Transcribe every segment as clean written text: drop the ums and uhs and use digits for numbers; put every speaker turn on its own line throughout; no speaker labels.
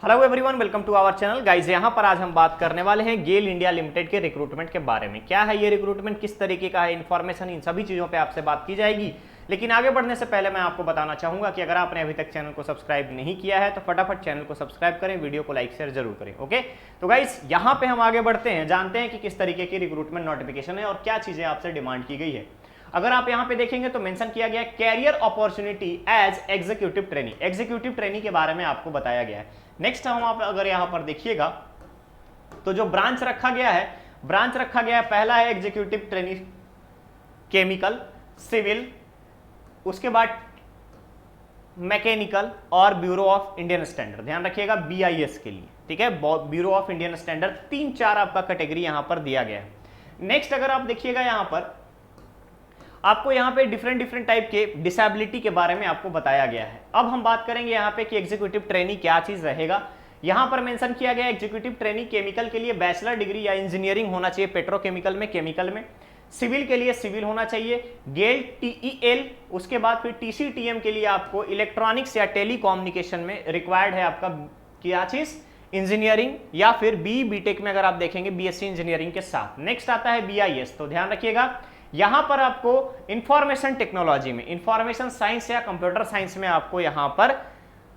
Hello everyone, welcome to our channel guys. यहाँ पर आज हम बात करने वाले हैं गेल इंडिया लिमिटेड के रिक्रूटमेंट के बारे में। क्या है ये रिक्रूटमेंट, किस तरीके का है, इन्फॉर्मेशन, इन सभी चीज़ों पे आपसे बात की जाएगी। लेकिन आगे बढ़ने से पहले मैं आपको बताना चाहूंगा कि अगर आपने अभी तक चैनल को सब्सक्राइब नहीं किया है तो फटाफट चैनल को सब्सक्राइब करें, वीडियो को लाइक शेयर जरूर करें। ओके, तो गाइस यहाँ पे हम आगे बढ़ते हैं, जानते हैं कि किस तरीके की रिक्रूटमेंट नोटिफिकेशन है और क्या चीज़ें आपसे डिमांड की गई है। अगर आप यहां पे देखेंगे तो मेंशन किया गया है career opportunity as executive training. Executive training के बारे में आपको बताया गया है। नेक्स्ट हम आप अगर यहां पर देखिएगा तो जो ब्रांच रखा गया है, पहला है एग्जीक्यूटिव ट्रेनिंग केमिकल, सिविल, उसके बाद मैकेनिकल और ब्यूरो ऑफ इंडियन स्टैंडर्ड। ध्यान रखिएगा BIS के लिए, ठीक है, ब्यूरो ऑफ इंडियन स्टैंडर्ड। 3-4 आपका कैटेगरी यहां पर दिया गया है। नेक्स्ट अगर आप देखिएगा यहां पर आपको यहाँ पे डिफरेंट टाइप के डिसेबिलिटी के बारे में आपको बताया गया है। अब हम बात करेंगे यहाँ पे कि एग्जीक्यूटिव ट्रेनी क्या चीज रहेगा। यहाँ पर मेंशन किया गया एग्जीक्यूटिव ट्रेनी केमिकल के लिए बैचलर डिग्री या इंजीनियरिंग होना चाहिए, पेट्रोकेमिकल में, केमिकल में। सिविल के लिए सिविल होना चाहिए, गेल TEL, उसके बाद फिर TCTM के लिए आपको इलेक्ट्रॉनिक्स या टेलीकॉम्युनिकेशन में रिक्वायर्ड है आपका क्या चीज, इंजीनियरिंग, या फिर BTech में अगर आप देखेंगे BSc इंजीनियरिंग के साथ। नेक्स्ट आता है BIS, तो ध्यान रखिएगा यहां पर आपको इंफॉर्मेशन टेक्नोलॉजी में, इंफॉर्मेशन साइंस या कंप्यूटर साइंस में आपको यहां पर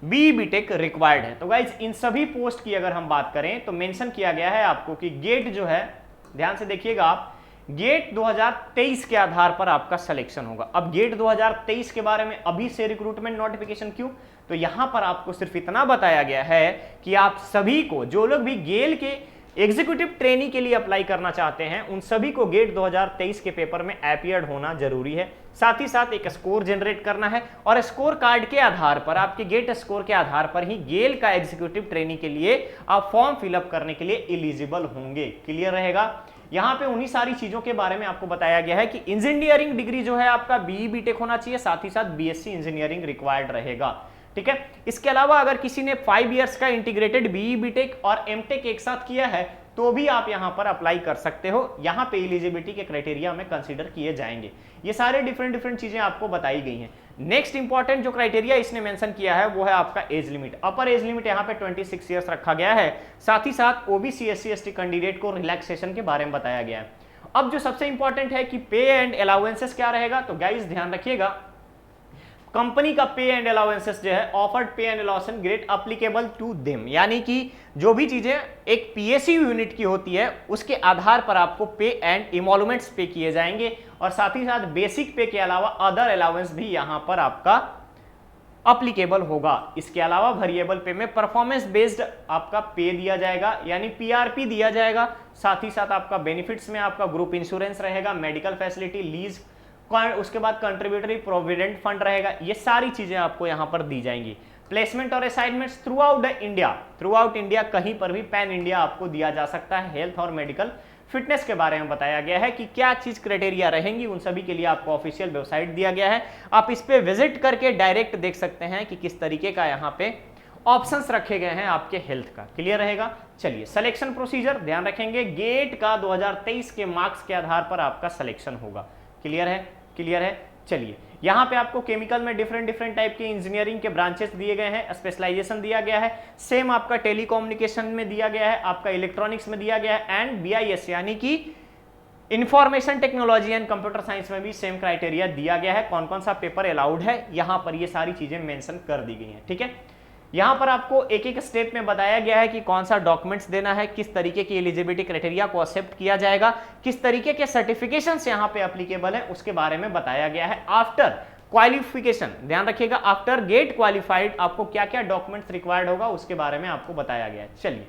BTech रिक्वायर्ड है। तो गाइज इन सभी पोस्ट की अगर हम बात करें तो मेंशन किया गया है आपको कि गेट जो है, ध्यान से देखिएगा आप, गेट 2023 के आधार पर आपका सिलेक्शन होगा। अब गेट 2023 के बारे में अभी से रिक्रूटमेंट नोटिफिकेशन क्यों, तो यहां पर आपको सिर्फ इतना बताया गया है कि आप सभी को, जो लोग भी गेल के एग्जीक्यूटिव ट्रेनी के लिए अप्लाई करना चाहते हैं, उन सभी को गेट 2023 के पेपर में अपीयर्ड होना जरूरी है। साथ ही साथ एक स्कोर जनरेट करना है और स्कोर कार्ड के आधार पर, आपके गेट स्कोर के आधार पर ही गेल का एग्जीक्यूटिव ट्रेनी के लिए आप फॉर्म फिलअप करने के लिए एलिजिबल होंगे। क्लियर रहेगा। यहां पे उन्हीं सारी चीजों के बारे में आपको बताया गया है कि इंजीनियरिंग डिग्री जो है आपका BTech होना चाहिए, साथ ही साथ BSc इंजीनियरिंग रिक्वायर्ड रहेगा, ठीक है। इसके अलावा अगर किसी ने 5 इयर्स का इंटीग्रेटेड BTech और MTech एक साथ किया है तो भी आप यहां पर अप्लाई कर सकते हो। यहां पे एलिजिबिलिटी के क्राइटेरिया में कंसीडर किए जाएंगे। ये सारे डिफरेंट चीजें आपको बताई गई हैं। नेक्स्ट इंपॉर्टेंट जो क्राइटेरिया इसने मेंशन किया है वो है आपका एज लिमिट। अपर एज लिमिट यहां पे 26 इयर्स रखा गया है। साथ ही साथ OBC SC ST कैंडिडेट को रिलैक्सेशन के बारे में बताया गया है। अब जो सबसे इंपॉर्टेंट है कि पे एंड अलाउंसेस क्या रहेगा, तो गाइस ध्यान रखिएगा, कंपनी का पे एंड अलाउंसेस जो है, offered pay and allowances grade applicable to them, यानी कि जो भी चीजें एक PSU यूनिट की होती है उसके आधार पर आपको पे एंड इमोलुमेंट्स पे किए जाएंगे। और साथ ही साथ बेसिक पे के अलावा अदर अलाउंस भी यहां पर आपका अप्लीकेबल होगा। इसके अलावा वेरिएबल पे में परफॉर्मेंस बेस्ड आपका पे दिया जाएगा, यानी PRP दिया जाएगा। साथ ही साथ आपका बेनिफिट्स में आपका ग्रुप इंश्योरेंस रहेगा, मेडिकल फैसिलिटी, लीज, उसके बाद कंट्रीब्यूटरी प्रोविडेंट फंड रहेगा। ये सारी चीजें आपको यहां पर दी जाएंगी। प्लेसमेंट और असाइनमेंट्स थ्रू आउट इंडिया कहीं पर भी पैन इंडिया आपको दिया जा सकता है। हेल्थ और मेडिकल फिटनेस के बारे में बताया गया है कि क्या चीज क्राइटेरिया रहेंगी, उन सभी के लिए आपको ऑफिशियल वेबसाइट दिया गया है। आप इस पे विजिट करके डायरेक्ट देख सकते हैं कि किस तरीके का यहाँ पे ऑप्शंस रखे गए हैं आपके हेल्थ का। क्लियर रहेगा। चलिए, सिलेक्शन प्रोसीजर ध्यान रखेंगे, गेट का 2023 के मार्क्स के आधार पर आपका सिलेक्शन होगा। क्लियर है। चलिए, यहां पे आपको केमिकल में डिफरेंट टाइप के इंजीनियरिंग के ब्रांचेस दिए गए हैं, स्पेशलाइजेशन दिया गया है। सेम आपका टेलीकम्युनिकेशन में दिया गया है, आपका इलेक्ट्रॉनिक्स में दिया गया है, एंड BIS यानी कि information technology and computer science में भी सेम क्राइटेरिया दिया गया है। कौन कौन सा पेपर अलाउड है, यहां पर ये सारी चीजें मेंशन कर दी गई हैं, ठीक है। यहां पर आपको एक स्टेप में बताया गया है कि कौन सा डॉक्यूमेंट्स देना है, किस तरीके की एलिजिबिलिटी क्राइटेरिया को एक्सेप्ट किया जाएगा, किस तरीके के सर्टिफिकेशंस यहां पे एप्लीकेबल है, उसके बारे में बताया गया है। आफ्टर क्वालिफिकेशन, ध्यान रखिएगा, आफ्टर गेट क्वालिफाइड आपको क्या क्या डॉक्यूमेंट्स रिक्वायर्ड होगा उसके बारे में आपको बताया गया है। चलिए,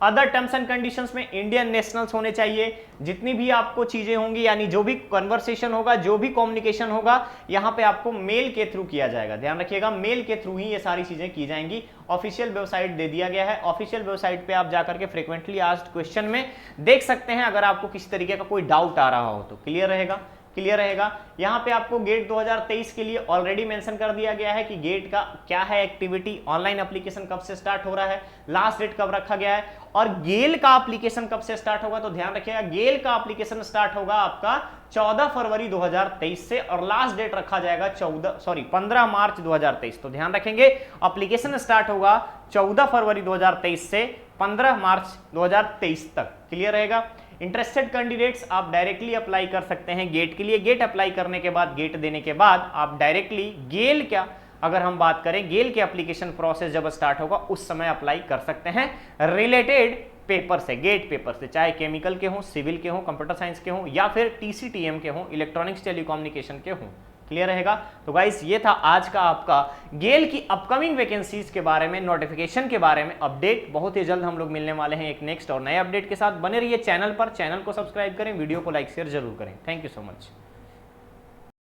अदर टर्म्स एंड कंडीशंस में इंडियन नेशनल्स होने चाहिए। जितनी भी आपको चीजें होंगी, यानी जो भी कन्वर्सेशन होगा, जो भी कम्युनिकेशन होगा, यहां पे आपको मेल के थ्रू किया जाएगा। ध्यान रखिएगा, मेल के थ्रू ही ये सारी चीजें की जाएंगी। ऑफिशियल वेबसाइट दे दिया गया है। ऑफिशियल वेबसाइट पे आप जाकर के फ्रीक्वेंटली आस्क्ड क्वेश्चन में देख सकते हैं अगर आपको किसी तरीके का कोई डाउट आ रहा हो तो। क्लियर रहेगा। यहां पे आपको गेट 2023 के लिए ऑलरेडी मेंशन कर दिया गया है कि गेट का क्या है एक्टिविटी, ऑनलाइन एप्लीकेशन कब से स्टार्ट हो रहा है, लास्ट डेट कब रखा गया है, और गेल का एप्लीकेशन कब से स्टार्ट होगा। तो ध्यान रखिएगा, गेल का एप्लीकेशन स्टार्ट होगा आपका 14 फरवरी 2023 से और लास्ट डेट रखा जाएगा 15 मार्च 2023। तो ध्यान रखेंगे एप्लीकेशन स्टार्ट होगा 14 फरवरी 2023 से 15 मार्च 2023 तक। क्लियर रहेगा। इंटरेस्टेड कैंडिडेट्स आप डायरेक्टली अप्लाई कर सकते हैं गेट के लिए। गेट अप्लाई करने के बाद, गेट देने के बाद आप डायरेक्टली गेल क्या, अगर हम बात करें गेल के एप्लीकेशन प्रोसेस जब स्टार्ट होगा उस समय अप्लाई कर सकते हैं रिलेटेड पेपर से, गेट पेपर से, चाहे केमिकल के हों, सिविल के हों, कंप्यूटर साइंस के हों या फिर TCTM के हों, इलेक्ट्रॉनिक्स टेलीकम्युनिकेशन के हों। क्लियर रहेगा। तो गाइस ये था आज का आपका गेल की अपकमिंग वैकेंसीज के बारे में, नोटिफिकेशन के बारे में अपडेट। बहुत ही जल्द हम लोग मिलने वाले हैं एक नेक्स्ट और नए अपडेट के साथ। बने रहिए चैनल पर, चैनल को सब्सक्राइब करें, वीडियो को लाइक शेयर जरूर करें। Thank you so much.